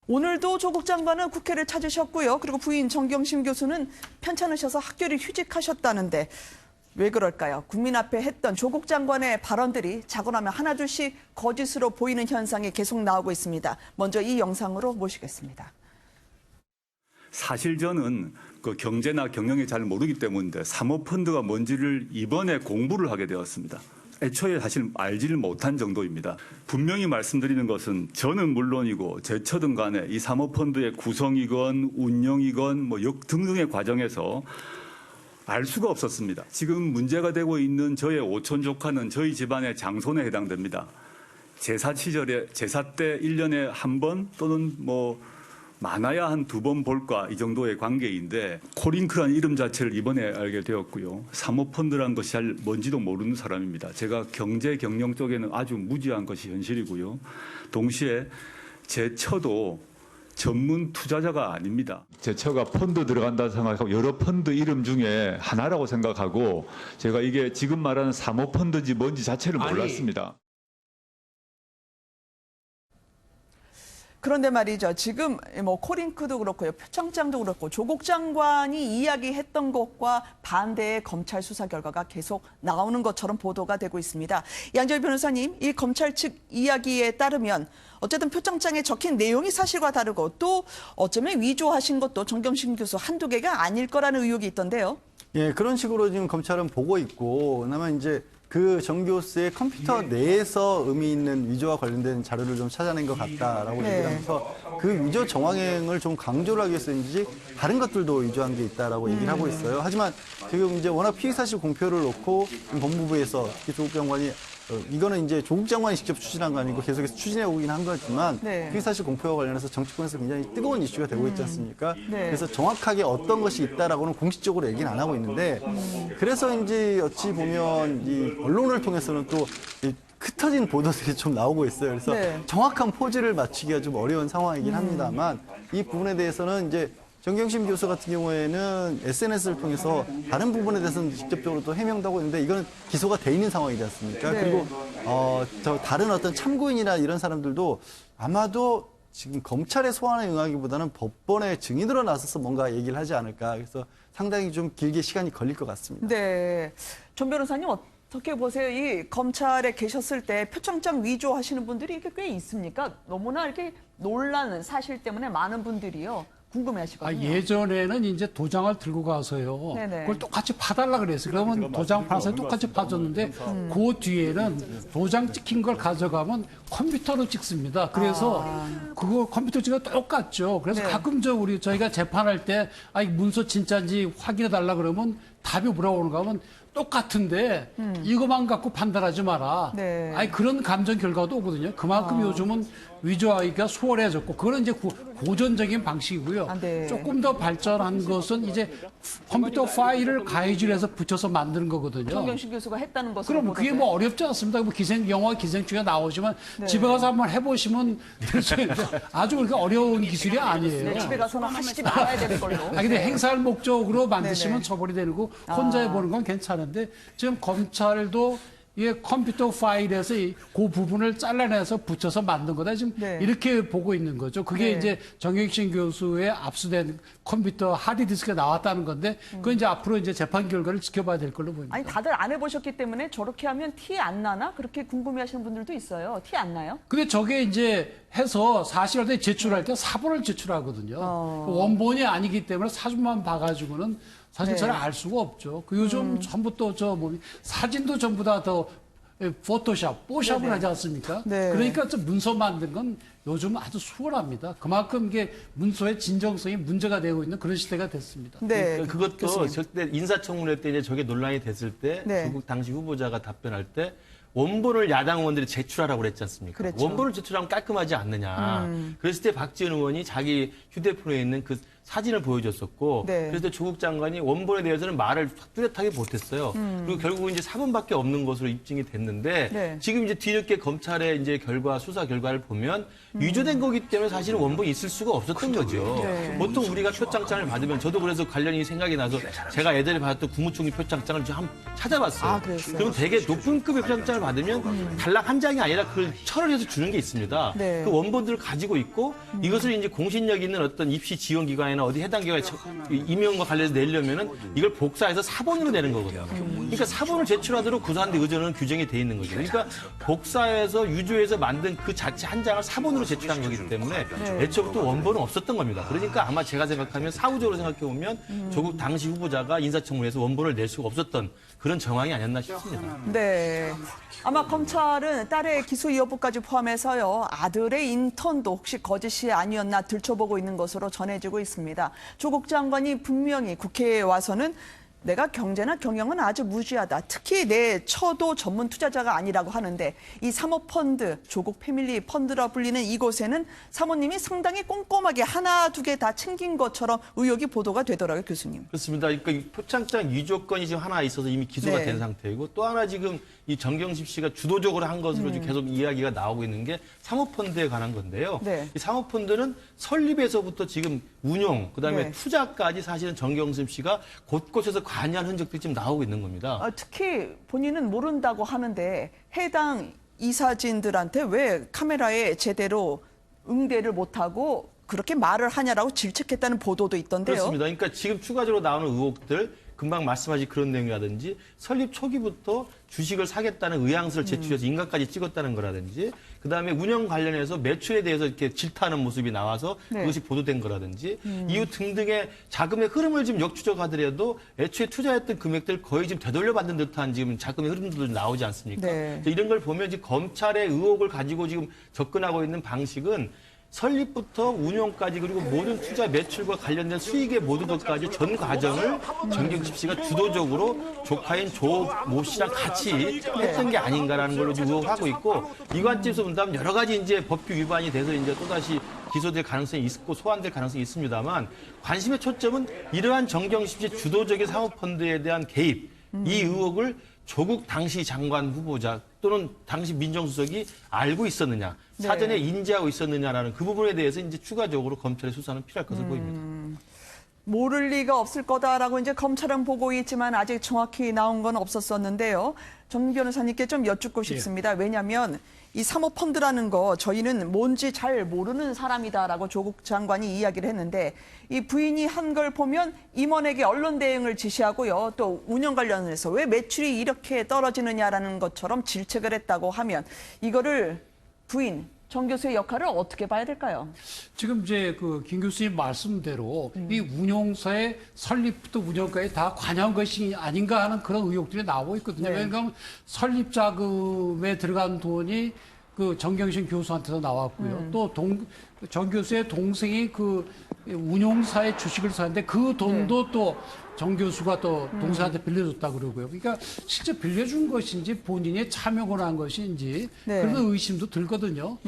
오늘도 조국 장관은 국회를 찾으셨고요. 그리고 부인 정경심 교수는 편찮으셔서 학교를 휴직하셨다는데 왜 그럴까요? 국민 앞에 했던 조국 장관의 발언들이 자고 나면 하나둘씩 거짓으로 보이는 현상이 계속 나오고 있습니다. 먼저 이 영상으로 모시겠습니다. 사실 저는 그 경제나 경영에 잘 모르기 때문인데 사모펀드가 뭔지를 이번에 공부를 하게 되었습니다. 애초에 사실 알지를 못한 정도입니다. 분명히 말씀드리는 것은 저는 물론이고 제 처든 간에 이 사모펀드의 구성이건 운영이건 뭐 등등의 과정에서 알 수가 없었습니다. 지금 문제가 되고 있는 저의 오촌 조카는 저희 집안의 장손에 해당됩니다. 제사 시절에 제사 때 1년에 한 번 또는 뭐 많아야 한 2번 볼까 이 정도의 관계인데 코링크라는 이름 자체를 이번에 알게 되었고요. 사모펀드라는 것이 잘 뭔지도 모르는 사람입니다. 제가 경제 경영 쪽에는 아주 무지한 것이 현실이고요. 동시에 제 처도 전문 투자자가 아닙니다. 제 처가 펀드 들어간다 생각하고 여러 펀드 이름 중에 하나라고 생각하고 제가 이게 지금 말하는 사모펀드인지 뭔지 자체를 몰랐습니다. 그런데 말이죠. 지금 뭐 코링크도 그렇고요. 표창장도 그렇고 조국 장관이 이야기했던 것과 반대의 검찰 수사 결과가 계속 나오는 것처럼 보도가 되고 있습니다. 양재열 변호사님, 이 검찰 측 이야기에 따르면 어쨌든 표창장에 적힌 내용이 사실과 다르고 또 어쩌면 위조하신 것도 정경심 교수 한두 개가 아닐 거라는 의혹이 있던데요. 예, 그런 식으로 지금 검찰은 보고 있고, 그나마 이제 그 정 교수의 컴퓨터 내에서 의미 있는 위조와 관련된 자료를 좀 찾아낸 것 같다라고 얘기를 하면서 그 위조 정황행을 좀 강조를 하기 위해서인지 다른 것들도 위조한 게 있다라고 얘기를 하고 있어요. 하지만 지금 이제 워낙 피의사실 공표를 놓고 법무부에서 조국 장관이 이거는 이제 조국 장관이 직접 추진한 거 아니고 계속해서 추진해 오긴 한 거지만 피의사실 공표와 관련해서 정치권에서 굉장히 뜨거운 이슈가 되고 있지 않습니까? 그래서 정확하게 어떤 것이 있다라고는 공식적으로 얘기는 안 하고 있는데 그래서인지 어찌 보면 이 언론을 통해서는 또 흩어진 보도들이 좀 나오고 있어요. 그래서 정확한 포즈를 맞추기가 좀 어려운 상황이긴 합니다만 이 부분에 대해서는 이제 정경심 교수 같은 경우에는 SNS를 통해서 다른 부분에 대해서는 직접적으로 또 해명도 하고 있는데 이거는 기소가 돼 있는 상황이지 않습니까? 그리고 저 다른 어떤 참고인이나 이런 사람들도 아마도 지금 검찰의 소환에 응하기보다는 법원의 증인으로 나서서 뭔가 얘기를 하지 않을까. 그래서 상당히 좀 길게 시간이 걸릴 것 같습니다. 네, 전 변호사님 어떻게 보세요? 이 검찰에 계셨을 때 표창장 위조하시는 분들이 이렇게 꽤 있습니까? 너무나 이렇게 놀라는 사실 때문에 많은 분들이요. 궁금해하시거든요. 예전에는 이제 도장을 들고 가서요. 그걸 똑같이 파달라 그랬어요. 그러면 도장 파서 똑같이 파줬는데 그 뒤에는 도장 찍힌 걸 가져가면 컴퓨터로 찍습니다. 그래서 그거 컴퓨터 찍어 똑같죠. 그래서 가끔 저희가 재판할 때 문서 진짜인지 확인해 달라 그러면 답이 뭐라고 오는가 하면 똑같은데 이것만 갖고 판단하지 마라. 그런 감정 결과도 오거든요. 그만큼 요즘은 위조하기가 수월해졌고 그건 이제 고전적인 방식이고요. 조금 더 발전한 것은 이제 컴퓨터 파일을 가해질해서 붙여서 만드는 거거든요. 정경심 교수가 했다는 것으로 그럼 그게 뭐 어렵지 않습니다. 뭐 영화 기생충에 나오지만 집에 가서 한번 해보시면 될 수 있는데 아주 그렇게 어려운 기술이 아니에요. 집에 가서는 하시지 말아야 되는 걸로. 근데 행사를 목적으로 만드시면 처벌이 되는 거 혼자 해보는 건 괜찮은데 지금 검찰도 이게 컴퓨터 파일에서 그 부분을 잘라내서 붙여서 만든 거다. 지금 이렇게 보고 있는 거죠. 그게 이제 정경심 교수의 압수된 컴퓨터 하드디스크가 나왔다는 건데 그건 이제 앞으로 이제 재판 결과를 지켜봐야 될 걸로 보입니다. 아니 다들 안 해보셨기 때문에 저렇게 하면 티 안 나나? 그렇게 궁금해하시는 분들도 있어요. 티 안 나요? 근데 저게 이제 해서 사실할 때 제출할 때 사본을 제출하거든요. 원본이 아니기 때문에 사진만 봐가지고는 사실 잘 알 수가 없죠. 요즘 전부 또 사진도 전부 다 뽀샵을 하지 않습니까? 그러니까 문서 만든 건 요즘 아주 수월합니다. 그만큼 이게 문서의 진정성이 문제가 되고 있는 그런 시대가 됐습니다. 그것도 절대 인사청문회 때 이제 저게 논란이 됐을 때 조국 당시 후보자가 답변할 때 원본을 야당 의원들이 제출하라고 그랬지 않습니까? 원본을 제출하면 깔끔하지 않느냐. 그랬을 때 박지원 의원이 자기 휴대폰에 있는 그 사진을 보여줬었고 그래서 조국 장관이 원본에 대해서는 말을 뚜렷하게 못했어요. 그리고 결국 이제 사본밖에 없는 것으로 입증이 됐는데 지금 이제 뒤늦게 검찰의 이제 수사 결과를 보면 위조된 거기 때문에 사실은 원본이 있을 수가 없었던 거죠. 보통 우리가 표창장을 받으면 저도 그래서 관련이 생각이 나서 제가 예전에 받았던 국무총리 표창장을 좀 한번 찾아봤어요. 그럼 되게 높은 급의 표창장을 받으면 단락 한 장이 아니라 그걸 철을 해서 주는 게 있습니다. 네. 그 원본들을 가지고 있고 이것을 이제 공신력 있는 어떤 입시 지원 기관이나 어디 해당 기관에 임용과 관련해서 내려면은 이걸 복사해서 사본으로 내는 거거든요. 그러니까 사본을 제출하도록 구산대 의전은 규정이 돼 있는 거죠. 그러니까 복사해서 유조해서 만든 그 자체 한 장을 사본으로 제출한 거기 때문에 애초부터 원본은 없었던 겁니다. 그러니까 아마 제가 생각하면 사후적으로 생각해 보면 조국 당시 후보자가 인사청문회에서 원본을 낼 수가 없었던 그런 정황이 아니었나 싶습니다. 네. 아마 검찰은 딸의 기소 여부까지 포함해서요, 아들의 인턴도 혹시 거짓이 아니었나 들춰보고 있는 것으로 전해지고 있습니다. 조국 장관이 분명히 국회에 와서는 내가 경제나 경영은 아주 무지하다. 특히 내 처도 전문 투자자가 아니라고 하는데 이 사모펀드, 조국 패밀리 펀드라 불리는 이곳에는 사모님이 상당히 꼼꼼하게 하나 두 개 다 챙긴 것처럼 의혹이 보도가 되더라고요, 교수님. 그렇습니다. 그러니까 이 표창장 위조건이 지금 하나 있어서 이미 기소가 네. 된 상태이고 또 하나 지금 이 정경심 씨가 주도적으로 한 것으로 지금 계속 이야기가 나오고 있는 게 사모펀드에 관한 건데요. 네. 이 사모펀드는 설립에서부터 지금 운용, 그다음에 네. 투자까지 사실은 정경심 씨가 곳곳에서 관여한 흔적들이 지금 나오고 있는 겁니다. 특히 본인은 모른다고 하는데 해당 이사진들한테 왜 카메라에 제대로 응대를 못하고 그렇게 말을 하냐라고 질책했다는 보도도 있던데요. 그렇습니다. 그러니까 지금 추가적으로 나오는 의혹들, 금방 말씀하신 그런 내용이라든지 설립 초기부터 주식을 사겠다는 의향서를 제출해서 인가까지 찍었다는 거라든지 그다음에 운영 관련해서 매출에 대해서 이렇게 질타하는 모습이 나와서 네. 그것이 보도된 거라든지 이후 등등의 자금의 흐름을 지금 역추적하더라도 애초에 투자했던 금액들 거의 지금 되돌려받는 듯한 지금 자금의 흐름들도 나오지 않습니까? 네. 이런 걸 보면 지금 검찰의 의혹을 가지고 지금 접근하고 있는 방식은 설립부터 운용까지 그리고 모든 투자 매출과 관련된 수익의 모든 것까지 전 과정을 정경심 씨가 주도적으로 조카인 조모 씨랑 같이 했던 게 아닌가라는 걸로 지금 의혹하고 있고 이 관점에서 본다면 여러 가지 이제 법규 위반이 돼서 이제 또다시 기소될 가능성이 있고 소환될 가능성이 있습니다만 관심의 초점은 이러한 정경심 씨 주도적인 사모펀드에 대한 개입 이 의혹을 조국 당시 장관 후보자 또는 당시 민정수석이 알고 있었느냐, 사전에 인지하고 있었느냐라는 그 부분에 대해서 이제 추가적으로 검찰의 수사는 필요할 것으로 보입니다. 모를 리가 없을 거다라고 이제 검찰은 보고 있지만 아직 정확히 나온 건 없었었는데요. 정 변호사님께 좀 여쭙고 싶습니다. 왜냐하면 이 사모펀드라는 거 저희는 뭔지 잘 모르는 사람이다라고 조국 장관이 이야기를 했는데 이 부인이 한 걸 보면 임원에게 언론 대응을 지시하고요. 또 운영 관련해서 왜 매출이 이렇게 떨어지느냐라는 것처럼 질책을 했다고 하면 이거를 부인 정 교수의 역할을 어떻게 봐야 될까요? 지금 이제 그 김 교수님 말씀대로 이 운용사의 설립부터 운영까지 다 관여한 것이 아닌가 하는 그런 의혹들이 나오고 있거든요. 네. 그러니까 설립 자금에 들어간 돈이 그 정경심 교수한테서 나왔고요. 또 정 교수의 동생이 그 운용사의 주식을 사는데 그 돈도 또 정 교수가 또 동생한테 빌려줬다 그러고요. 그러니까 실제 빌려준 것인지 본인이 참여를 한 것인지 네. 그런 의심도 들거든요.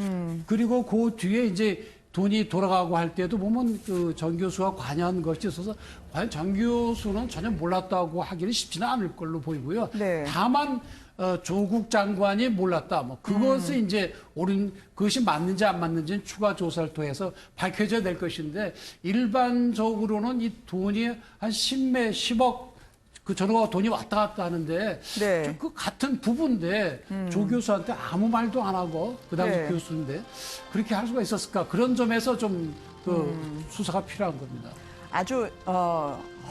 그리고 그 뒤에 이제 돈이 돌아가고 할 때도 보면 그 정 교수가 관여한 것이 있어서 과연 정 교수는 전혀 몰랐다고 하기는 쉽지는 않을 걸로 보이고요. 네. 다만 조국 장관이 몰랐다. 뭐 그것은 이제 옳은 그것이 맞는지 안 맞는지는 추가 조사를 통해서 밝혀져야 될 것인데 일반적으로는 이 돈이 한 10억 그 전후가 돈이 왔다 갔다 하는데 네. 그 같은 부부인데 조 교수한테 아무 말도 안 하고 그 당시 네. 교수인데 그렇게 할 수가 있었을까? 그런 점에서 좀 그 수사가 필요한 겁니다. 아주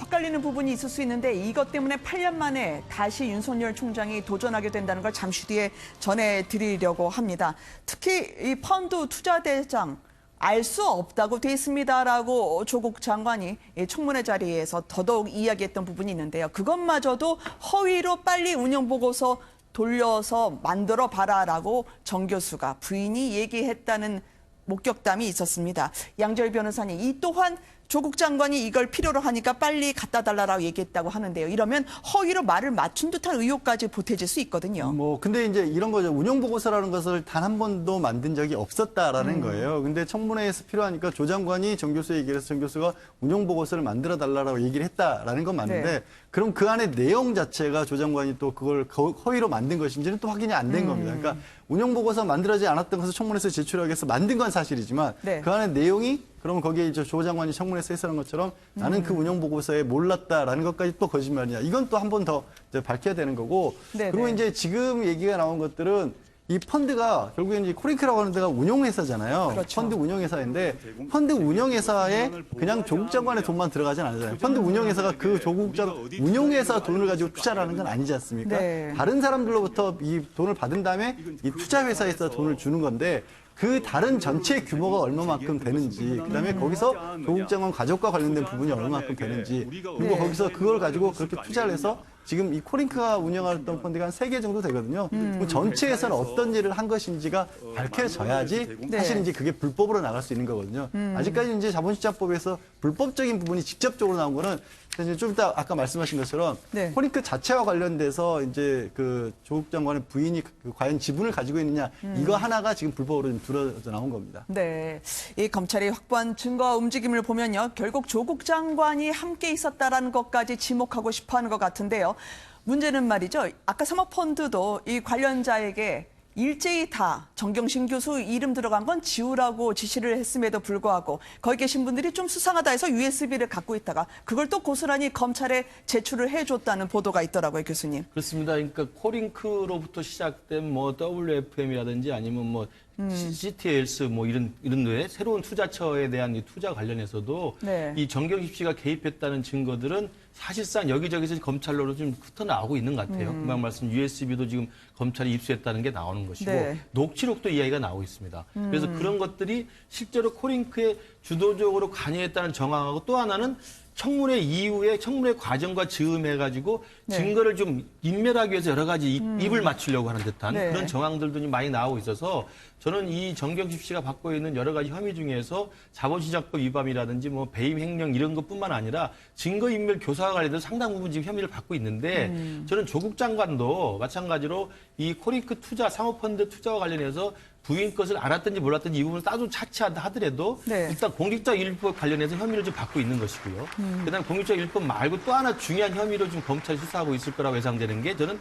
헛갈리는 부분이 있을 수 있는데 이것 때문에 8년 만에 다시 윤석열 총장이 도전하게 된다는 걸 잠시 뒤에 전해드리려고 합니다. 특히 이 펀드 투자대장 알 수 없다고 돼 있습니다라고 조국 장관이 이 청문회 자리에서 더더욱 이야기했던 부분이 있는데요. 그것마저도 허위로 빨리 운영보고서 돌려서 만들어 봐라라고 정 교수가 부인이 얘기했다는 목격담이 있었습니다. 양절 변호사님, 이 또한 조국 장관이 이걸 필요로 하니까 빨리 갖다 달라라고 얘기했다고 하는데요. 이러면 허위로 말을 맞춘 듯한 의혹까지 보태질 수 있거든요. 근데 이제 이런 거죠. 운영보고서라는 것을 단 한 번도 만든 적이 없었다라는 거예요. 근데 청문회에서 필요하니까 조 장관이 정 교수에 얘기를 해서 정 교수가 운영보고서를 만들어 달라고 얘기를 했다라는 건 맞는데 네. 그럼 그 안에 내용 자체가 조 장관이 또 그걸 허위로 만든 것인지는 또 확인이 안 된 겁니다. 그러니까 운영보고서 만들어지지 않았던 것을 청문회에서 제출하기 위해서 만든 건 사실이지만 네. 그 안에 내용이 그러면 거기에 이제 조 장관이 청문회에서 해설한 것처럼 나는 그 운영보고서에 몰랐다라는 것까지 또 거짓말이냐. 이건 또 한 번 더 밝혀야 되는 거고. 네네. 그리고 이제 지금 얘기가 나온 것들은 이 펀드가 결국엔 이제 코링크라고 하는 데가 운용회사잖아요. 그렇죠. 펀드 운용회사인데 펀드 운용회사에 그냥 조국 장관의 돈만 들어가진 않잖아요. 펀드 운용회사가 그 조국 장 운용회사 돈을 가지고 투자를 하는 건 아니지 않습니까? 네. 다른 사람들로부터 이 돈을 받은 다음에 이 투자회사에서 돈을 주는 건데 그 다른 전체 규모가 얼마만큼 되는지, 그다음에 거기서 조국 장관 가족과 관련된 부분이 얼마만큼 되는지, 그리고 네. 거기서 그걸 가지고 그렇게 투자를 해서 지금 이 코링크가 운영했던 펀드가 한 3개 정도 되거든요. 그럼 전체에서는 어떤 일을 한 것인지가 밝혀져야지 네. 사실 이제 그게 불법으로 나갈 수 있는 거거든요. 아직까지 이제 자본시장법에서 불법적인 부분이 직접적으로 나온 거는 이제 좀 이따 아까 말씀하신 것처럼 네. 코링크 자체와 관련돼서 이제 그 조국 장관의 부인이 과연 지분을 가지고 있느냐 이거 하나가 지금 불법으로 좀 들어져 나온 겁니다. 네, 이 검찰이 확보한 증거와 움직임을 보면요, 결국 조국 장관이 함께 있었다라는 것까지 지목하고 싶어하는 것 같은데요. 문제는 말이죠. 아까 사모펀드도 이 관련자에게 일제히 다 정경심 교수 이름 들어간 건 지우라고 지시를 했음에도 불구하고 거기 계신 분들이 좀 수상하다 해서 USB를 갖고 있다가 그걸 또 고스란히 검찰에 제출을 해줬다는 보도가 있더라고요, 교수님. 그렇습니다. 그러니까 코링크로부터 시작된 뭐 WFM이라든지 아니면 뭐 CTLS 뭐 이런 류의 새로운 투자처에 대한 이 투자 관련해서도 네. 이 정경심 씨가 개입했다는 증거들은 사실상 여기저기서 검찰로도 좀 흩어나오고 있는 것 같아요. 금방 말씀 USB도 지금 검찰이 입수했다는 게 나오는 것이고 네. 녹취록도 이야기가 나오고 있습니다. 그래서 그런 것들이 실제로 코링크에 주도적으로 관여했다는 정황하고 또 하나는 청문회 이후에 청문회 과정과 즈음해가지고 네. 증거를 좀 인멸하기 위해서 여러 가지 입을 맞추려고 하는 듯한 네. 그런 정황들도 좀 많이 나오고 있어서 저는 이 정경심 씨가 받고 있는 여러 가지 혐의 중에서 자본시장법 위반이라든지 뭐 배임 횡령 이런 것뿐만 아니라 증거인멸 교사와 관련해서 상당 부분 지금 혐의를 받고 있는데 저는 조국 장관도 마찬가지로 이 코링크 투자 사모펀드 투자와 관련해서 부인 것을 알았든지 몰랐든지 이 부분을 따로 차치한다 하더라도 네. 일단 공직자윤리법 관련해서 혐의를 좀 받고 있는 것이고요. 그다음 공직자윤리법 말고 또 하나 중요한 혐의로 지금 검찰이 수사하고 있을 거라고 예상되는 게 저는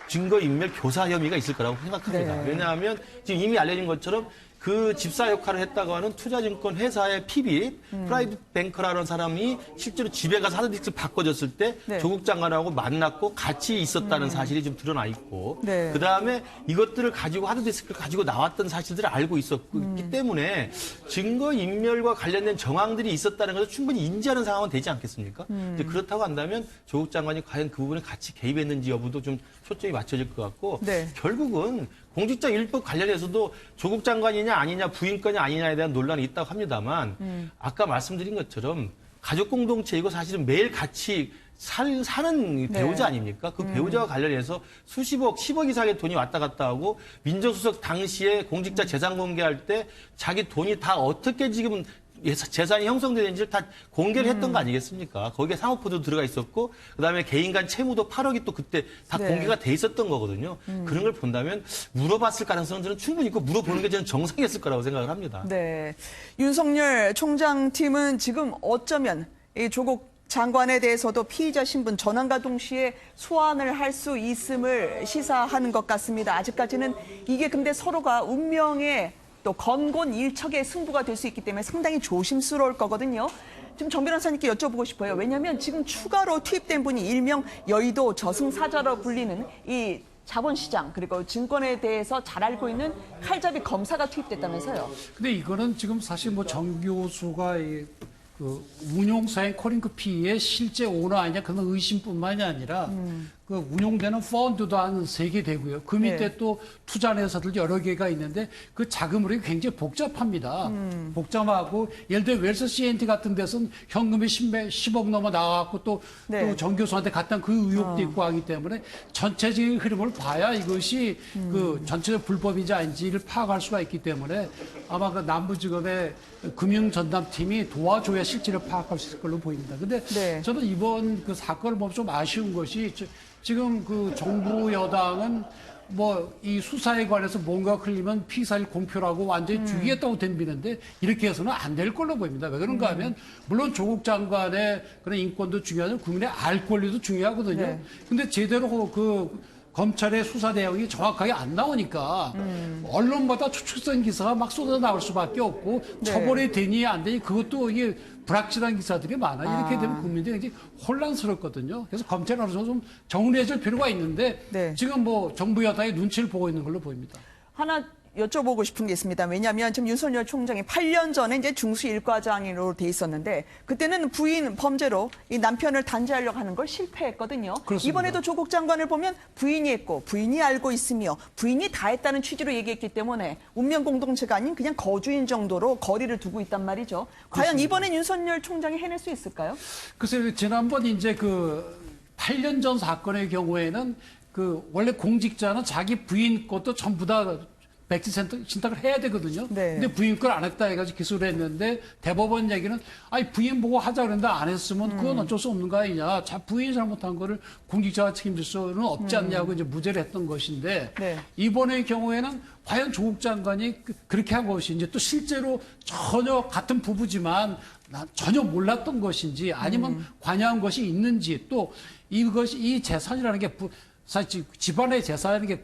증거인멸 교사 혐의가 있을 거라고 생각합니다. 네. 왜냐하면 지금 이미 알려진 것처럼 그 집사 역할을 했다고 하는 투자증권 회사의 PB, 프라이빗 뱅커라는 사람이 실제로 집에 가서 하드디스크를 바꿔줬을 때 네. 조국 장관하고 만났고 같이 있었다는 사실이 좀 드러나 있고 네. 그다음에 이것들을 가지고 하드디스크를 가지고 나왔던 사실들을 알고 있었기 때문에 증거인멸과 관련된 정황들이 있었다는 것을 충분히 인지하는 상황은 되지 않겠습니까? 근데 그렇다고 한다면 조국 장관이 과연 그 부분에 같이 개입했는지 여부도 좀 초점이 맞춰질 것 같고 네. 결국은 공직자윤리법 관련해서도 조국 장관이냐 아니냐 부인권이 아니냐에 대한 논란이 있다고 합니다만 아까 말씀드린 것처럼 가족 공동체이고 사실은 매일 같이 사는 배우자 아닙니까? 그 배우자와 관련해서 수십억, 10억 이상의 돈이 왔다 갔다 하고 민정수석 당시에 공직자 재산 공개할 때 자기 돈이 다 어떻게 지금 재산이 형성되는지를 다 공개를 했던 거 아니겠습니까? 거기에 사모펀드도 들어가 있었고 그다음에 개인 간 채무도 8억이 또 그때 다 네. 공개가 돼 있었던 거거든요. 그런 걸 본다면 물어봤을 가능성은 저는 충분히 있고 물어보는 게 저는 정상이었을 거라고 생각을 합니다. 네, 윤석열 총장팀은 지금 어쩌면 이 조국 장관에 대해서도 피의자 신분 전환과 동시에 소환을 할 수 있음을 시사하는 것 같습니다. 아직까지는 이게 근데 서로가 운명의 또 건곤일척의 승부가 될 수 있기 때문에 상당히 조심스러울 거거든요. 지금 정 변호사님께 여쭤보고 싶어요. 왜냐하면 지금 추가로 투입된 분이 일명 여의도 저승사자로 불리는 이 자본시장 그리고 증권에 대해서 잘 알고 있는 칼잡이 검사가 투입됐다면서요. 근데 이거는 지금 사실 뭐 정 교수가 그 운용사인 코링크 P의 실제 오너 아니냐 그런 의심뿐만이 아니라 그 운용되는 펀드도 한 3개 되고요. 그 밑에 네. 또 투자 회사들 여러 개가 있는데 그 자금 흐름이 굉장히 복잡합니다. 복잡하고 예를 들어 웰스 CNT 같은 데서는 현금이 10억 넘어 나와갖고 또 네. 정 교수한테 갔던 그 의혹도 있고 하기 때문에 전체적인 흐름을 봐야 이것이 그 전체적 불법인지 아닌지를 파악할 수가 있기 때문에 아마 그 남부지검의 금융전담팀이 도와줘야 실체를 파악할 수 있을 걸로 보입니다. 근데 네. 저는 이번 그 사건을 보면 좀 아쉬운 것이 지금 그 정부 여당은 뭐 이 수사에 관해서 뭔가 흘리면 피사일 공표라고 완전히 죽이겠다고 덤비는데 이렇게 해서는 안 될 걸로 보입니다. 왜 그런가 하면 물론 조국 장관의 그런 인권도 중요하지만 국민의 알 권리도 중요하거든요. 네. 근데 제대로 그 검찰의 수사 내용이 정확하게 안 나오니까 언론마다 추측성 기사가 막 쏟아 나올 수밖에 없고 네. 처벌이 되니 안 되니 그것도 이게 불확실한 기사들이 많아. 이렇게 되면 국민들이 굉장히 혼란스럽거든요. 그래서 검찰은 어느 정도 좀 정리해줄 필요가 있는데 네. 지금 뭐 정부 여당이 눈치를 보고 있는 걸로 보입니다. 하나 여쭤보고 싶은 게 있습니다. 왜냐하면 지금 윤석열 총장이 8년 전에 이제 중수 일과장으로 돼 있었는데 그때는 부인 범죄로 이 남편을 단죄하려고 하는 걸 실패했거든요. 그렇습니다. 이번에도 조국 장관을 보면 부인이 했고 부인이 알고 있으며 부인이 다 했다는 취지로 얘기했기 때문에 운명 공동체가 아닌 그냥 거주인 정도로 거리를 두고 있단 말이죠. 과연 그렇습니다. 이번엔 윤석열 총장이 해낼 수 있을까요? 글쎄요, 지난번 이제 그 8년 전 사건의 경우에는 그 원래 공직자는 자기 부인 것도 전부 다 백지 신탁을 해야 되거든요. 네. 근데 부인 걸 안 했다 해가지고 기소를 했는데 대법원 얘기는 아니 부인 보고 하자 그랬는데 안 했으면 그건 어쩔 수 없는 거 아니냐. 자 부인이 잘못한 거를 공직자가 책임질 수는 없지 않냐고 이제 무죄를 했던 것인데 네. 이번의 경우에는 과연 조국 장관이 그렇게 한 것인지 또 실제로 전혀 같은 부부지만 전혀 몰랐던 것인지 아니면 관여한 것이 있는지 또 이것이 이 재산이라는 게 사실 집안의 재산이라는 게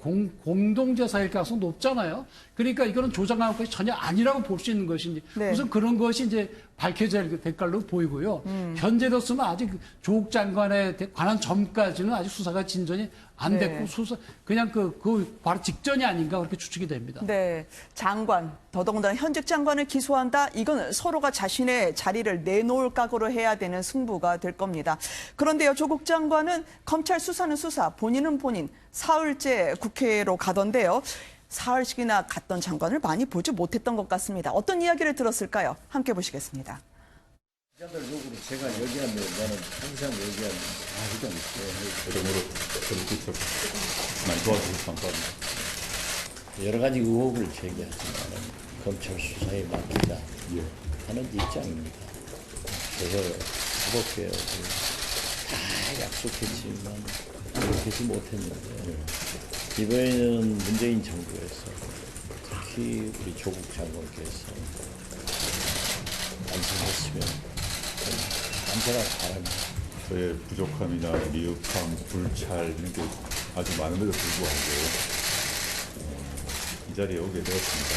공동재산일 가능성이 높잖아요. 그러니까 이거는 조장한 것이 전혀 아니라고 볼 수 있는 것인지 네. 우선 그런 것이 이제 밝혀져야 될 걸로 보이고요. 현재로서는 아직 조국 장관에 관한 점까지는 아직 수사가 진전이 안 네. 됐고 수사 그냥 그 바로 직전이 아닌가 그렇게 추측이 됩니다. 네, 장관, 더더군다나 현직 장관을 기소한다. 이건 서로가 자신의 자리를 내놓을 각오로 해야 되는 승부가 될 겁니다. 그런데요, 조국 장관은 검찰 수사는 수사, 본인은 본인, 사흘째 국회로 가던데요. 사흘씩이나 갔던 장관을 많이 보지 못했던 것 같습니다. 어떤 이야기를 들었을까요? 함께 보시겠습니다. 기자들적으로 제가 얘기하면 나는 항상 얘기하는 아직은 여러모로 저렇게 많이 도와주셔서 감사합니다. 여러 가지 의혹을 제기하지만 검찰 수사에 맡기자 하는 입장입니다. 그래서 그렇게 다 약속했지만 그렇게 못했는데 이번에는 문재인 정부에서 특히 우리 조국 장관께서 완성했으면 감사가 바랍니다. 저의 부족함이나 미흡함, 불찰 이런 게 아주 많음에도 불구하고 이 자리에 오게 되었습니다.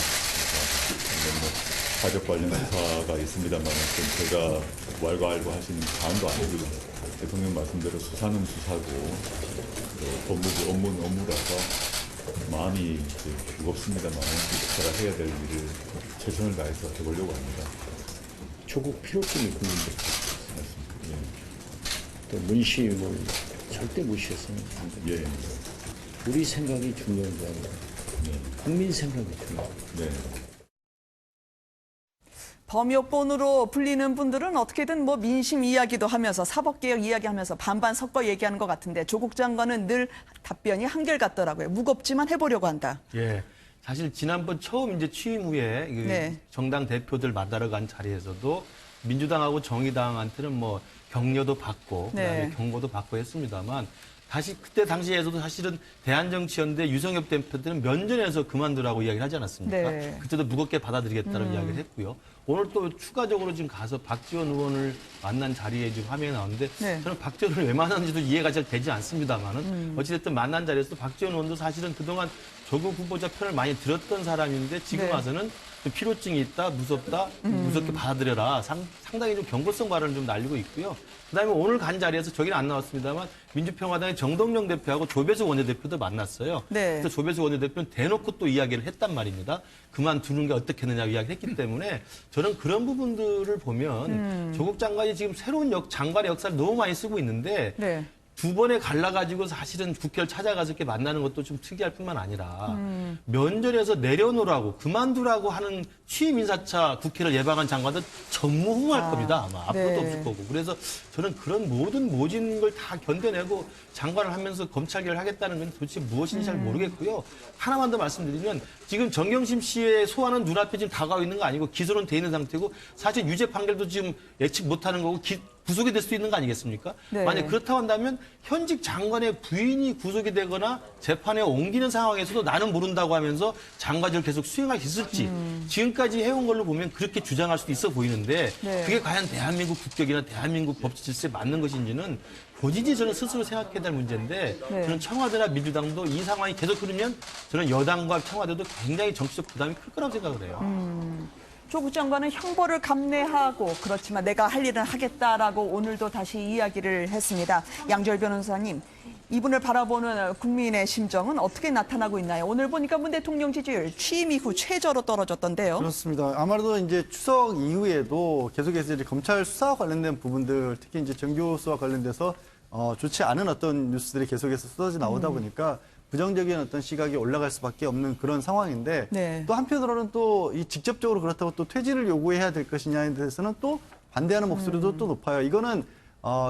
그래서 뭐 가족 관련 수사가 있습니다만 제가 왈가왈부 할 수 있는 사안도 아니고요. 대통령 말씀대로 수사는 수사고 법무부 업무는 업무라서 마음이 무겁습니다만 제가 해야 될 일을 최선을 다해서 해보려고 합니다. 조국 필요성이 국민들 또 문심을 절대 무시해서는 안 됩니다. 우리 생각이 중요한 게 아니라 국민 생각이 중요합니다. 네. 범여본으로 불리는 분들은 어떻게든 뭐 민심 이야기도 하면서 사법개혁 이야기하면서 반반 섞어 얘기하는 것 같은데 조국 장관은 늘 답변이 한결같더라고요. 무겁지만 해보려고 한다. 예. 사실 지난번 처음 이제 취임 후에 그 네. 정당 대표들 만나러 간 자리에서도 민주당하고 정의당한테는 뭐 격려도 받고 그다음에 네. 경고도 받고 했습니다만 다시 그때 당시에서도 사실은 대한정치연대 유성엽 대표들은 면전에서 그만두라고 이야기를 하지 않았습니까? 네. 그때도 무겁게 받아들이겠다는 이야기를 했고요. 오늘 또 추가적으로 지금 가서 박지원 의원을 만난 자리에 지금 화면이 나오는데 네. 저는 박지원을 왜 만났는지도 이해가 잘 되지 않습니다만은 어찌됐든 만난 자리에서 박지원 의원도 사실은 그동안 조국 후보자 편을 많이 들었던 사람인데 지금 네. 와서는 좀 필요증이 있다, 무섭다, 무섭게 받아들여라. 상당히 좀 경고성 발언을 좀 날리고 있고요. 그다음에 오늘 간 자리에서 저기는 안 나왔습니다만 민주평화당의 정동영 대표하고 조배수 원내대표도 만났어요. 네. 그래서 조배수 원내대표는 대놓고 또 이야기를 했단 말입니다. 그만두는 게 어떻겠느냐고 이야기를 했기 때문에 저는 그런 부분들을 보면 조국 장관이 지금 새로운 장관의 역사를 너무 많이 쓰고 있는데 네. 두 번에 갈라가지고 사실은 국회를 찾아가서 이렇게 만나는 것도 좀 특이할 뿐만 아니라 면전에서 내려놓으라고 그만두라고 하는 취임 인사차 국회를 예방한 장관도 전무후무할 겁니다. 아마 앞으로도 네. 없을 거고. 그래서 저는 그런 모진 걸 다 견뎌내고 장관을 하면서 검찰개혁을 하겠다는 건 도대체 무엇인지 잘 모르겠고요. 하나만 더 말씀드리면 지금 정경심 씨의 소환은 눈앞에 지금 다가오고 있는 거 아니고 기소는 돼 있는 상태고 사실 유죄 판결도 지금 예측 못하는 거고 구속이 될 수도 있는 거 아니겠습니까? 네. 만약 그렇다고 한다면 현직 장관의 부인이 구속이 되거나 재판에 옮기는 상황에서도 나는 모른다고 하면서 장관직을 계속 수행할 수 있을지 지금까지 해온 걸로 보면 그렇게 주장할 수도 있어 보이는데 네. 그게 과연 대한민국 국격이나 대한민국 법치 질서에 맞는 것인지는 본인이 저는 스스로 생각해야 될 문제인데 네. 저는 청와대나 민주당도 이 상황이 계속 흐르면 저는 여당과 청와대도 굉장히 정치적 부담이 클 거라고 생각을 해요. 조국 장관은 형벌을 감내하고 그렇지만 내가 할 일은 하겠다라고 오늘도 다시 이야기를 했습니다. 양지열 변호사님, 이분을 바라보는 국민의 심정은 어떻게 나타나고 있나요? 오늘 보니까 문 대통령 지지율 취임 이후 최저로 떨어졌던데요. 그렇습니다. 아마도 이제 추석 이후에도 계속해서 이제 검찰 수사와 관련된 부분들, 특히 이제 정교수와 관련돼서 좋지 않은 어떤 뉴스들이 계속해서 쏟아져 나오다 보니까 부정적인 어떤 시각이 올라갈 수밖에 없는 그런 상황인데 네. 또 한편으로는 또 이 직접적으로 그렇다고 또 퇴진을 요구해야 될 것이냐에 대해서는 또 반대하는 목소리도 또 높아요. 이거는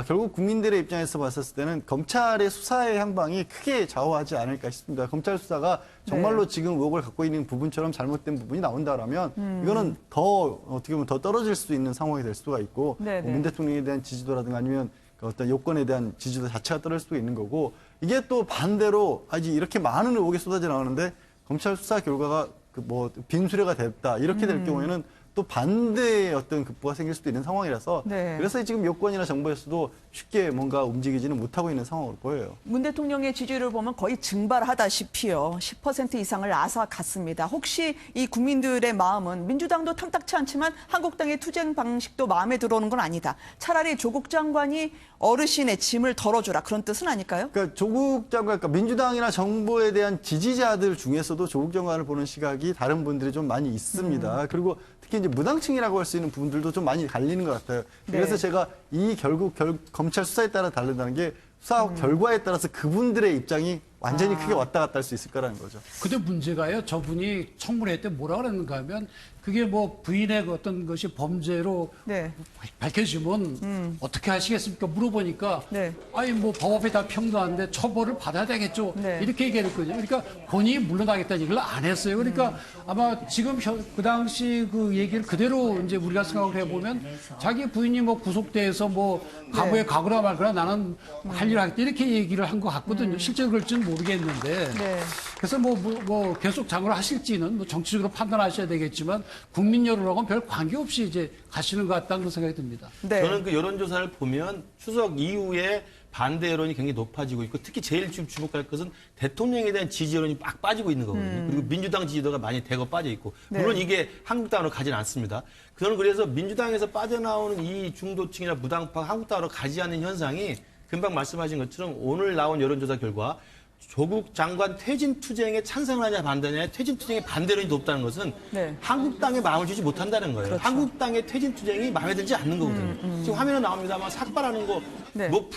결국 국민들의 입장에서 봤을 때는 검찰의 수사의 향방이 크게 좌우하지 않을까 싶습니다. 검찰 수사가 정말로 네. 지금 의혹을 갖고 있는 부분처럼 잘못된 부분이 나온다라면 이거는 더 어떻게 보면 더 떨어질 수 있는 상황이 될 수가 있고 네, 네. 문 대통령에 대한 지지도라든가 아니면 그 어떤 요건에 대한 지지도 자체가 떨어질 수도 있는 거고 이게 또 반대로 아직 이렇게 많은 의혹이 쏟아져 나오는데 검찰 수사 결과가 그 뭐 빈수레가 됐다 이렇게 될 경우에는 또 반대의 어떤 급부가 생길 수도 있는 상황이라서 네. 그래서 지금 여권이나 정부에서도 쉽게 뭔가 움직이지는 못하고 있는 상황으로 보여요. 문 대통령의 지지율을 보면 거의 증발하다시피요. 10% 이상을 앗아갔습니다. 혹시 이 국민들의 마음은 민주당도 탐탁치 않지만 한국당의 투쟁 방식도 마음에 들어오는 건 아니다. 차라리 조국 장관이 어르신의 짐을 덜어주라. 그런 뜻은 아닐까요? 그러니까 조국 장관, 그러니까 민주당이나 정부에 대한 지지자들 중에서도 조국 장관을 보는 시각이 다른 분들이 좀 많이 있습니다. 그리고 특히 이제 무당층이라고 할 수 있는 부분들도 좀 많이 갈리는 것 같아요. 그래서 네. 제가 이 결국 검찰 수사에 따라 다르다는 게 수사 결과에 따라서 그분들의 입장이 완전히 크게 왔다 갔다 할 수 있을 거라는 거죠. 근데 문제가요. 저분이 청문회 때 뭐라 그랬는가 하면 그게 뭐 부인의 그 어떤 것이 범죄로 네. 밝혀지면 어떻게 하시겠습니까? 물어보니까 네. 아니 뭐 법 앞에 다 평등한데 처벌을 받아야 되겠죠. 네. 이렇게 얘기했거든요. 그러니까 본인이 물러나겠다는 얘기를 안 했어요. 그러니까 아마 지금 그 당시 그 얘기를 그대로 이제 우리가 생각을 해보면 자기 부인이 뭐 구속돼서 뭐 감옥에 가거나 말거나 나는 할 일을 하겠다 이렇게 얘기를 한 것 같거든요. 실제로 그럴지는 모르겠는데. 네. 그래서 뭐 계속 장을 하실지는 뭐 정치적으로 판단하셔야 되겠지만 국민 여론하고는 별 관계없이 이제 가시는 것 같다는 그런 생각이 듭니다. 네. 저는 그 여론조사를 보면 추석 이후에 반대 여론이 굉장히 높아지고 있고 특히 제일 지금 주목할 것은 대통령에 대한 지지 여론이 막 빠지고 있는 거거든요. 그리고 민주당 지지도가 많이 대거 빠져 있고 물론 네. 이게 한국당으로 가지는 않습니다. 저는 그래서 민주당에서 빠져나오는 이 중도층이나 무당파 한국당으로 가지 않는 현상이 금방 말씀하신 것처럼 오늘 나온 여론조사 결과 조국 장관 퇴진 투쟁에 찬성하냐 반대냐 퇴진 투쟁에 반대 여론이 높다는 것은 네. 한국당에 마음을 주지 못한다는 거예요. 그렇죠. 한국당의 퇴진 투쟁이 마음에 들지 않는 거거든요. 지금 화면에 나옵니다만 삭발하는 거 네. 뭐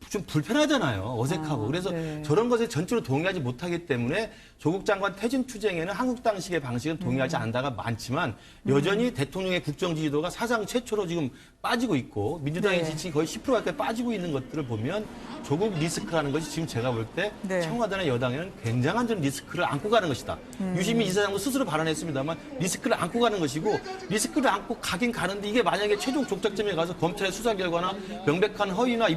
좀 불편하잖아요. 어색하고. 그래서 네. 저런 것에 전적으로 동의하지 못하기 때문에 조국 장관 퇴진 투쟁에는 한국당식의 방식은 동의하지 않다가 많지만 여전히 대통령의 국정 지지도가 사상 최초로 지금 빠지고 있고 민주당의 네. 지지율이 거의 10% 가까이 빠지고 있는 것들을 보면 조국 리스크라는 것이 지금 제가 볼 때 네. 청와대나 여당에는 굉장한 좀 리스크를 안고 가는 것이다. 유시민 이사장도 스스로 발언했습니다만 리스크를 안고 가는 것이고 리스크를 안고 가긴 가는데 이게 만약에 최종 종착점에 가서 검찰의 수사 결과나 명백한 허위나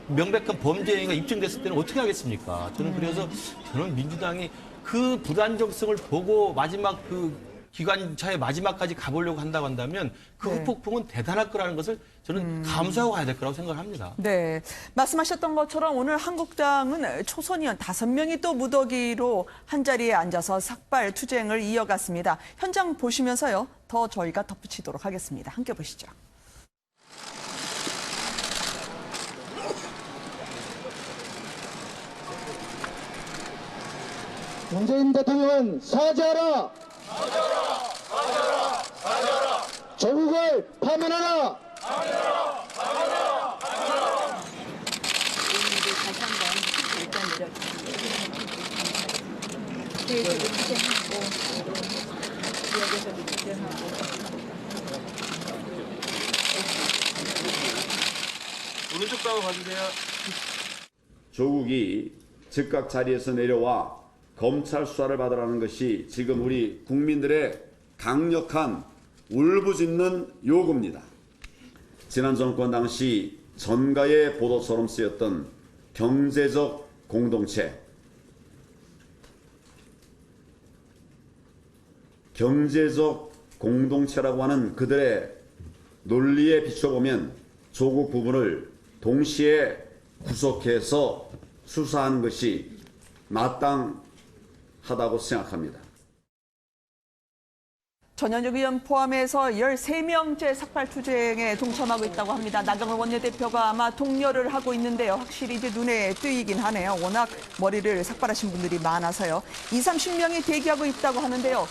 명백한 범죄 행위가 입증됐을 때는 어떻게 하겠습니까? 저는 그래서 저는 민주당이 그 불안정성을 보고 마지막 그 기관차의 마지막까지 가보려고 한다고 한다면 그 네. 후폭풍은 대단할 거라는 것을 저는 감수하고 가야 될 거라고 생각을 합니다. 네. 말씀하셨던 것처럼 오늘 한국당은 초선의원 5명이 또 무더기로 한자리에 앉아서 삭발 투쟁을 이어갔습니다. 현장 보시면서요. 더 저희가 덧붙이도록 하겠습니다. 함께 보시죠. 문재인 대통령은 사죄하라! 사죄하라! 사죄하라! 사죄하라! 조국을 파면하라! 파면하라! 파면하라! 파면하라! 다시 한번 일단 내려주십니다. 저희들도 투쟁하고 지역에서도 투쟁하고 오른쪽 방을 봐주세요. 조국이 즉각 자리에서 내려와 검찰 수사를 받으라는 것이 지금 우리 국민들의 강력한 울부짖는 요구입니다. 지난 정권 당시 전가의 보도처럼 쓰였던 경제적 공동체, 경제적 공동체라고 하는 그들의 논리에 비춰보면 조국 부분을 동시에 구속해서 수사하는 것이 마땅하다고 생각합니다. 전현직 의원 포함해서 13명째 삭발투쟁에 동참하고 있다고 합니다. 나경원 원내대표가 아마 독려를 하고 있는데요. 확실히 이제 눈에 띄긴 하네요. 워낙 머리를 삭발하신 분들이 많아서요. 20-30명이 대기하고 있다고 하는데요.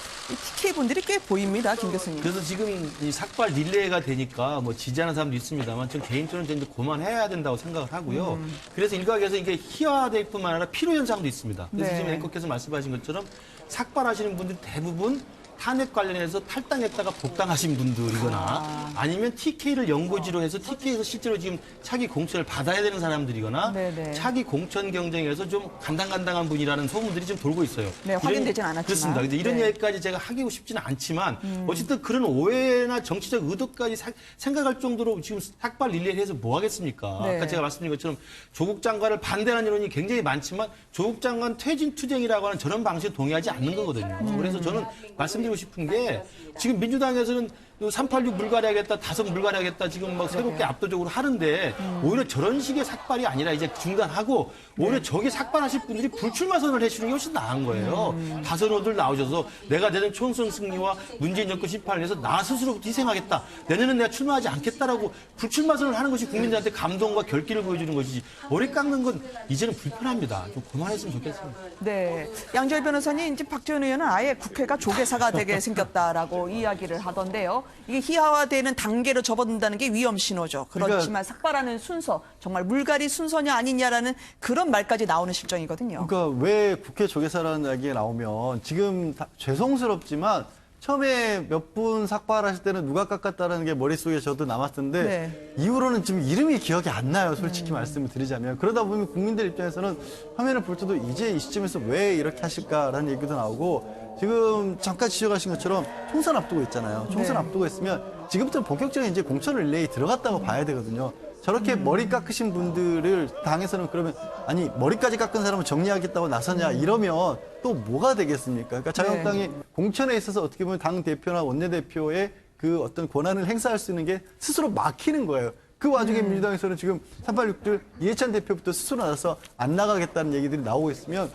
TK 분들이 꽤 보입니다, 김 교수님. 그래서 지금 이 삭발 릴레이가 되니까 뭐 지지하는 사람도 있습니다만 전 개인적으로 이제 그만해야 된다고 생각을 하고요. 그래서 일각에서 이게 희화될 뿐만 아니라 필요 현상도 있습니다. 그래서 네. 지금 앵커께서 말씀하신 것처럼 삭발하시는 분들이 대부분 탄핵 관련해서 탈당했다가 복당하신 분들이거나 아니면 TK를 연고지로 해서 TK에서 실제로 지금 차기 공천을 받아야 되는 사람들이거나 네네. 차기 공천 경쟁에서 좀 간당간당한 분이라는 소문들이 좀 돌고 있어요. 네, 확인되진 않았지만. 그렇습니다. 근데 이런 네. 얘기까지 제가 하고 싶지는 않지만 어쨌든 그런 오해나 정치적 의도까지 생각할 정도로 지금 삭발 릴레이를 해서 뭐 하겠습니까? 네. 아까 제가 말씀드린 것처럼 조국 장관을 반대하는 여론이 굉장히 많지만 조국 장관 퇴진 투쟁이라고 하는 저런 방식에 동의하지 않는 거거든요. 그래서 저는 말씀드리고 싶은 게 지금 민주당에서는 386 물갈이하겠다, 5 물갈이하겠다 지금 막 새롭게 압도적으로 하는데 오히려 저런 식의 삭발이 아니라 이제 중단하고 오히려 저기 삭발하실 분들이 불출마 선언을 해주는 게 훨씬 나은 거예요. 다선호들 나오셔서 내가 내년 총선 승리와 문재인 정권 심판을 위해서 나 스스로 희생하겠다. 내년은 내가 출마하지 않겠다라고 불출마 선언을 하는 것이 국민들한테 감동과 결기를 보여주는 것이지 머리 깎는 건 이제는 불편합니다. 좀 그만했으면 좋겠습니다. 네, 양조희 변호사님, 이제 박지원 의원은 아예 국회가 조계사가 되게 생겼다라고 이야기를 하던데요. 이게 희화화되는 단계로 접어든다는 게 위험 신호죠. 그렇지만 삭발하는 순서, 정말 물갈이 순서냐 아니냐라는 그런 말까지 나오는 실정이거든요. 그러니까 왜 국회 조계사라는 이야기가 나오면 지금 죄송스럽지만 처음에 몇 분 삭발하실 때는 누가 깎았다는 게 머릿속에 저도 남았던데 네. 이후로는 지금 이름이 기억이 안 나요. 솔직히 말씀을 드리자면. 그러다 보면 국민들 입장에서는 화면을 볼 때도 이제 이 시점에서 왜 이렇게 하실까라는 얘기도 나오고 지금 잠깐 지적하신 것처럼 총선 앞두고 있잖아요. 총선 네. 앞두고 있으면 지금부터 본격적인 이제 공천 릴레이 들어갔다고 봐야 되거든요. 저렇게 머리 깎으신 분들을 당에서는 그러면 아니 머리까지 깎은 사람을 정리하겠다고 나서냐 이러면 또 뭐가 되겠습니까? 그러니까 자유한국당이 공천에 있어서 어떻게 보면 당 대표나 원내대표의 그 어떤 권한을 행사할 수 있는 게 스스로 막히는 거예요. 그 와중에 민주당에서는 지금 386들 이해찬 대표부터 스스로 나서서 안 나가겠다는 얘기들이 나오고 있으면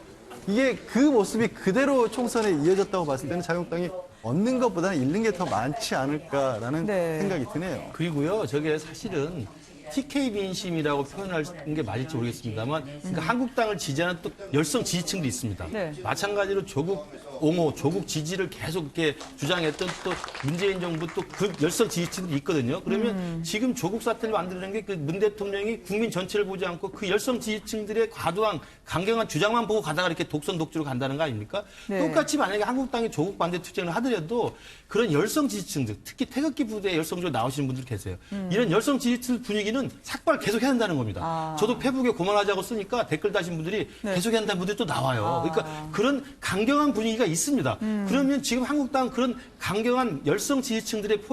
이게 그 모습이 그대로 총선에 이어졌다고 봤을 때는 자유한국당이 얻는 것보다는 잃는 게 더 많지 않을까라는 네. 생각이 드네요. 그리고요, 저게 사실은 TK 민심이라고 표현하는 게 맞을지 모르겠습니다만, 그러니까 한국당을 지지하는 또 열성 지지층도 있습니다. 네. 마찬가지로 조국 옹호, 조국 지지를 계속 이렇게 주장했던 또 문재인 정부 또 그 열성 지지층도 있거든요. 그러면 지금 조국 사태를 만들어낸 게 그 문 대통령이 국민 전체를 보지 않고 그 열성 지지층들의 과도한 강경한 주장만 보고 가다가 이렇게 독선 독주로 간다는 거 아닙니까? 네. 똑같이 만약에 한국당이 조국 반대 투쟁을 하더라도 그런 열성 지지층들, 특히 태극기 부대에 열성적으로 나오시는 분들 계세요. 이런 열성 지지층 분위기는 삭발 계속 해야 한다는 겁니다. 저도 페북에 그만하자고 쓰니까 댓글 다신 분들이 네. 계속 해야 한다는 분들이 또 나와요. 그러니까 그런 강경한 분위기가 있습니다. 그러면 지금 한국당 그런 강경한 열성 지지층들의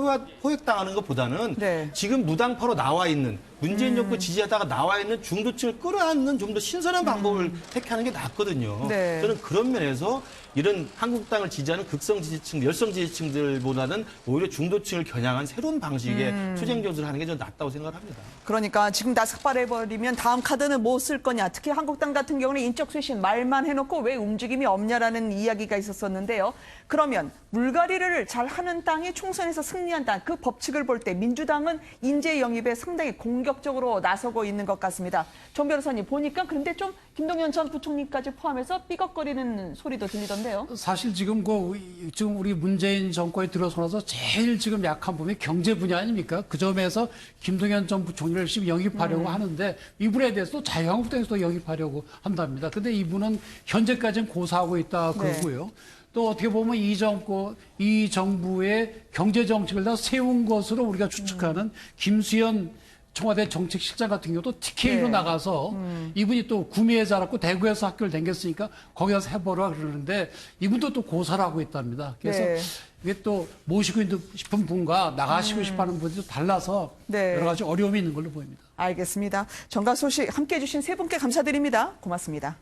포획당하는 것보다는 네. 지금 무당파로 나와 있는 문재인 정부 지지하다가 나와 있는 중도층을 끌어안는 좀 더 신선한 방법을 택하는 게 낫거든요. 네. 저는 그런 면에서 이런 한국당을 지지하는 극성 지지층, 열성 지지층들보다는 오히려 중도층을 겨냥한 새로운 방식의 투쟁 전술을 하는 게 좀 낫다고 생각을 합니다. 그러니까 지금 다 삭발해버리면 다음 카드는 뭐 쓸 거냐. 특히 한국당 같은 경우는 인적 쇄신 말만 해놓고 왜 움직임이 없냐라는 이야기가 있었었는데요. 그러면 물갈이를 잘 하는 당이 총선에서 승리한다. 그 법칙을 볼 때 민주당은 인재 영입에 상당히 공격적으로 나서고 있는 것 같습니다. 정 변호사님 보니까 그런데 좀 김동연 전 부총리까지 포함해서 삐걱거리는 소리도 들리던데요. 사실 지금 지금 우리 문재인 정권에 들어서 나서 제일 지금 약한 부분이 경제 분야 아닙니까? 그 점에서 김동연 전 부총리를 열심히 영입하려고 하는데 이분에 대해서도 자유한국당에서도 영입하려고 한답니다. 근데 이분은 현재까지는 고사하고 있다 그러고요. 또 어떻게 보면 이 정부의 경제 정책을 다 세운 것으로 우리가 추측하는 김수현 청와대 정책실장 같은 경우도 TK로 나가서 이분이 또 구미에자라고 대구에서 학교를 다녔으니까 거기 가서 해보라 그러는데 이분도 또 고사를 하고 있답니다. 그래서 이게 또 모시고 싶은 분과 나가시고 싶어하는 분이 또 달라서 여러 가지 어려움이 있는 걸로 보입니다. 알겠습니다. 정가 소식 함께해 주신 세 분께 감사드립니다. 고맙습니다.